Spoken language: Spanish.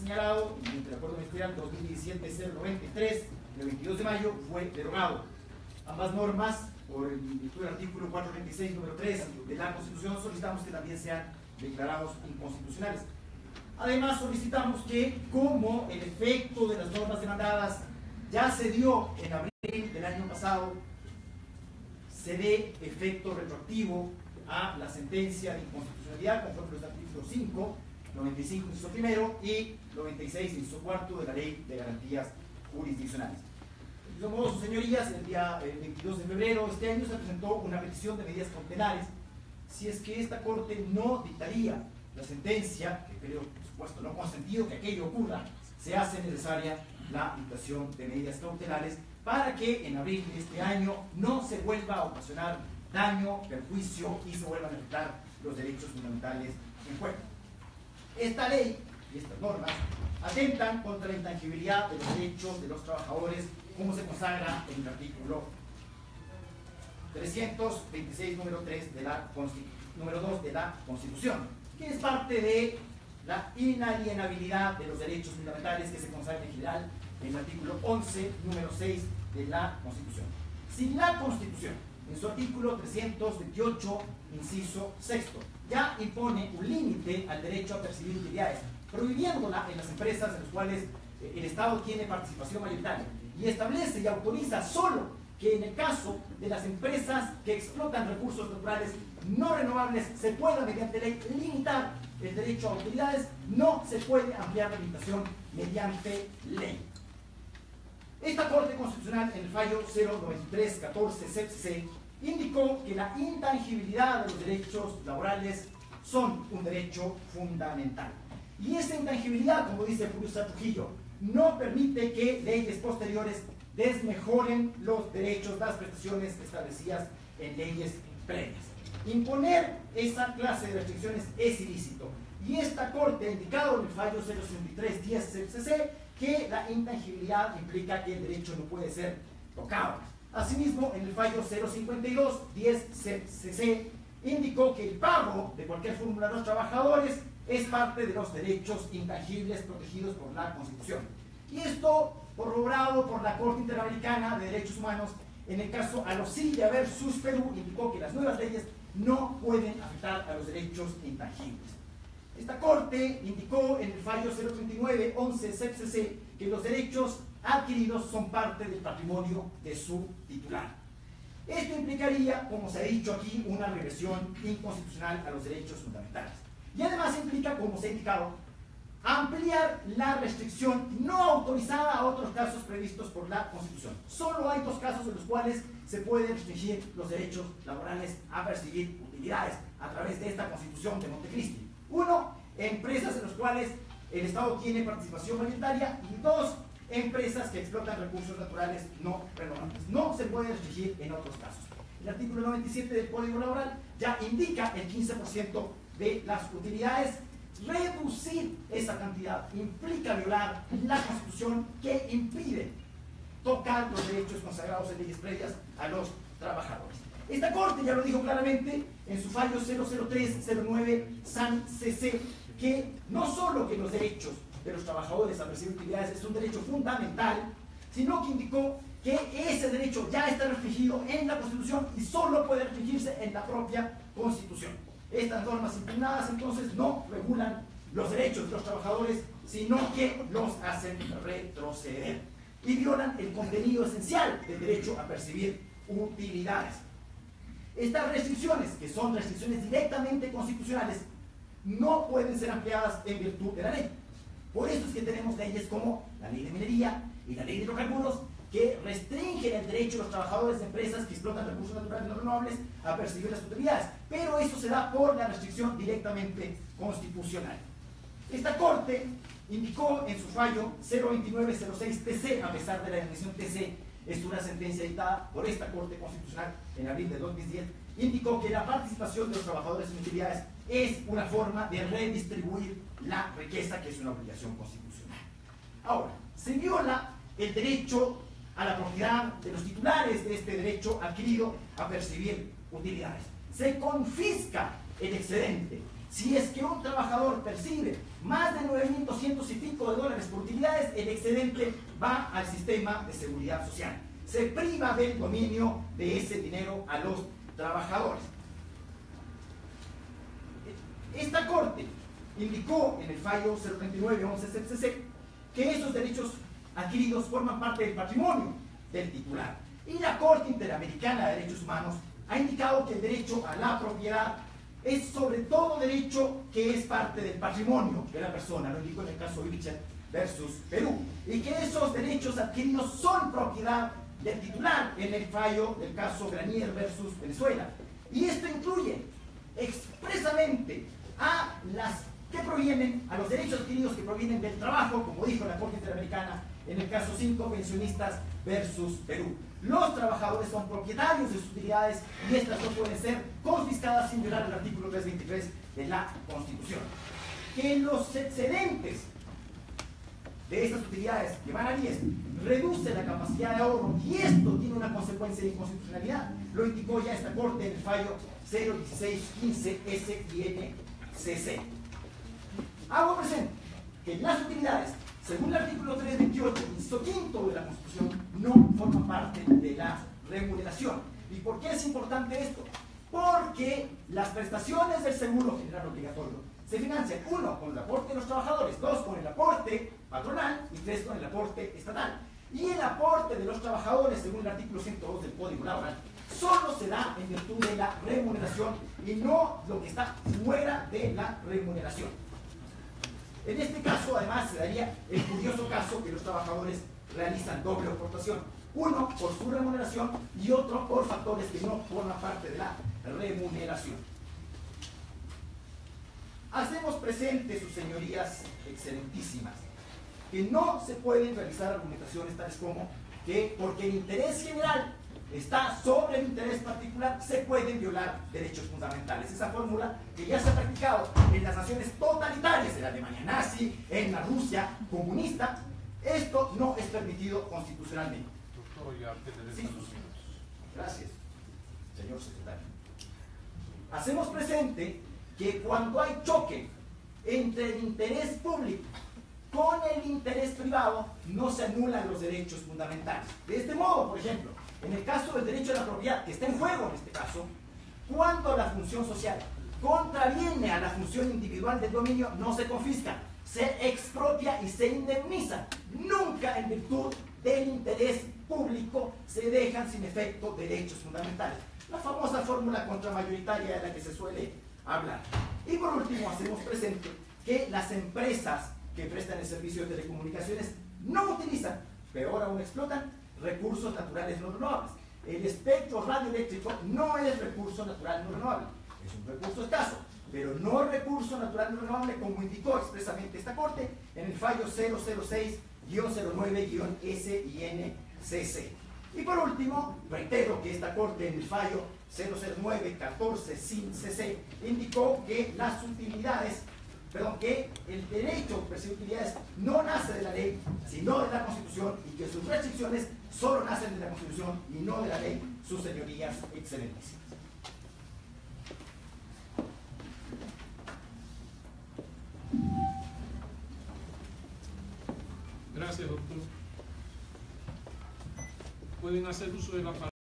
señalado, mediante el acuerdo ministerial 2017-093, del 22 de mayo, fue derogado. Ambas normas, por el virtud del artículo 436, número 3 de la Constitución, solicitamos que también sean declarados inconstitucionales. Además, solicitamos que, como el efecto de las normas demandadas ya se dio en abril del año pasado, se dé efecto retroactivo a la sentencia de inconstitucionalidad conforme los artículos 5, 95, inciso primero, y 96, inciso cuarto de la Ley de Garantías Jurisdiccionales. De mismo modo, sus señorías, el día 22 de febrero de este año se presentó una petición de medidas cautelares si es que esta Corte no dictaría la sentencia, que creo, por supuesto, no consentido que aquello ocurra, se hace necesaria la dictación de medidas cautelares para que en abril de este año no se vuelva a ocasionar daño, perjuicio y se vuelvan a afectar los derechos fundamentales en juego. Esta ley y estas normas atentan contra la intangibilidad de los derechos de los trabajadores, como se consagra en el artículo 326, número 3 de la número 2 de la Constitución, que es parte de la inalienabilidad de los derechos fundamentales que se consagra en general en el artículo 11, número 6 de la Constitución. Si la Constitución, en su artículo 328, inciso 6, ya impone un límite al derecho a percibir utilidades, prohibiéndola en las empresas en las cuales el Estado tiene participación mayoritaria, y establece y autoriza solo que en el caso de las empresas que explotan recursos naturales no renovables se pueda mediante ley limitar el derecho a utilidades, no se puede ampliar la limitación mediante ley. Esta Corte Constitucional, en el fallo 093-14-CC, indicó que la intangibilidad de los derechos laborales son un derecho fundamental. Y esa intangibilidad, como dice Julio César Trujillo, no permite que leyes posteriores desmejoren los derechos, las prestaciones establecidas en leyes previas. Imponer esa clase de restricciones es ilícito. Y esta Corte ha indicado en el fallo 063-10-CC que la intangibilidad implica que el derecho no puede ser tocado. Asimismo, en el fallo 052-10-CC indicó que el pago de cualquier fórmula a los trabajadores es parte de los derechos intangibles protegidos por la Constitución. Y esto corroborado por la Corte Interamericana de Derechos Humanos en el caso Alosilla versus Perú, indicó que las nuevas leyes no pueden afectar a los derechos intangibles. Esta Corte indicó en el fallo 039-11-CC que los derechos adquiridos son parte del patrimonio de su titular. Esto implicaría, como se ha dicho aquí, una regresión inconstitucional a los derechos fundamentales. Y además implica, como se ha indicado, ampliar la restricción no autorizada a otros casos previstos por la Constitución. Solo hay dos casos en los cuales se pueden restringir los derechos laborales a percibir utilidades a través de esta Constitución de Montecristi. Uno, empresas en las cuales el Estado tiene participación mayoritaria, y dos, empresas que explotan recursos naturales no renovables. No se puede restringir en otros casos. El artículo 97 del Código Laboral ya indica el 15% de las utilidades. Reducir esa cantidad implica violar la Constitución, que impide tocar los derechos consagrados en leyes previas a los trabajadores. Esta Corte ya lo dijo claramente en su fallo 003-09-SAN-CC, que no solo que los derechos de los trabajadores a percibir utilidades es un derecho fundamental, sino que indicó que ese derecho ya está restringido en la Constitución y solo puede restringirse en la propia Constitución. Estas normas impugnadas entonces no regulan los derechos de los trabajadores, sino que los hacen retroceder y violan el contenido esencial del derecho a percibir utilidades. Estas restricciones, que son restricciones directamente constitucionales, no pueden ser ampliadas en virtud de la ley. Por eso es que tenemos leyes como la Ley de Minería y la Ley de Hidrocarburos, que restringen el derecho de los trabajadores de empresas que explotan recursos naturales no renovables a percibir las utilidades, pero eso se da por la restricción directamente constitucional. Esta Corte indicó en su fallo 02906-TC, a pesar de la definición TC, es una sentencia dictada por esta Corte Constitucional en abril de 2010, indicó que la participación de los trabajadores en utilidades es una forma de redistribuir la riqueza, que es una obligación constitucional. Ahora, se viola el derecho a la propiedad de los titulares de este derecho adquirido a percibir utilidades. Se confisca el excedente si es que un trabajador percibe más de 9.200 y pico de dólares por utilidades, el excedente va al sistema de seguridad social. Se priva del dominio de ese dinero a los trabajadores. Esta Corte indicó en el fallo 039-11-CC que esos derechos adquiridos forman parte del patrimonio del titular. Y la Corte Interamericana de Derechos Humanos ha indicado que el derecho a la propiedad es sobre todo derecho que es parte del patrimonio de la persona, lo indicó en el caso Richard versus Perú, y que esos derechos adquiridos son propiedad del titular en el fallo del caso Granier versus Venezuela. Y esto incluye expresamente a los derechos adquiridos que provienen del trabajo, como dijo la Corte Interamericana en el caso 5, pensionistas versus Perú. Los trabajadores son propietarios de sus utilidades y estas no pueden ser confiscadas sin violar el artículo 323 de la Constitución. Que los excedentes de estas utilidades que van a 10 reduce la capacidad de ahorro y esto tiene una consecuencia de inconstitucionalidad, lo indicó ya esta Corte en el fallo 01615 SINCC. Hago presente que las utilidades, según el artículo 328, inciso quinto de la Constitución, no forman parte de la remuneración. ¿Y por qué es importante esto? Porque las prestaciones del seguro general obligatorio se financian, 1, con el aporte de los trabajadores, 2, con el aporte patronal y 3, con el aporte estatal. Y el aporte de los trabajadores, según el artículo 102 del Código Laboral, solo se da en virtud de la remuneración y no lo que está fuera de la remuneración. En este caso, además, se daría el curioso caso que los trabajadores realizan doble aportación, uno por su remuneración y otro por factores que no forman parte de la remuneración. Hacemos presente, sus señorías excelentísimas, que no se pueden realizar argumentaciones tales como que porque el interés general está sobre el interés particular, se pueden violar derechos fundamentales. Esa fórmula que ya se ha practicado en las naciones totalitarias, en la Alemania nazi, en la Rusia comunista, esto no es permitido constitucionalmente. Doctor, ya sí, gracias, señor secretario. Hacemos presente que cuando hay choque entre el interés público con el interés privado, no se anulan los derechos fundamentales. De este modo, por ejemplo, en el caso del derecho a la propiedad, que está en juego en este caso, cuando la función social contraviene a la función individual del dominio, no se confisca, se expropia y se indemniza. Nunca en virtud del interés público se dejan sin efecto derechos fundamentales. La famosa fórmula contramayoritaria de la que se suele hablar. Y por último, hacemos presente que las empresas que prestan el servicio de telecomunicaciones no utilizan, peor aún explotan, recursos naturales no renovables. El espectro radioeléctrico no es recurso natural no renovable, es un recurso escaso, pero no recurso natural no renovable, como indicó expresamente esta Corte en el fallo 006-09-S-INCC. Y por último, reitero que esta Corte en el fallo 009-14-CIN-CC indicó que las utilidades, que el derecho a percibir utilidades no nace de la ley, sino de la Constitución, y que sus restricciones solo nacen de la Constitución y no de la ley, sus señorías excelentísimas. Gracias, doctor. Pueden hacer uso de la palabra.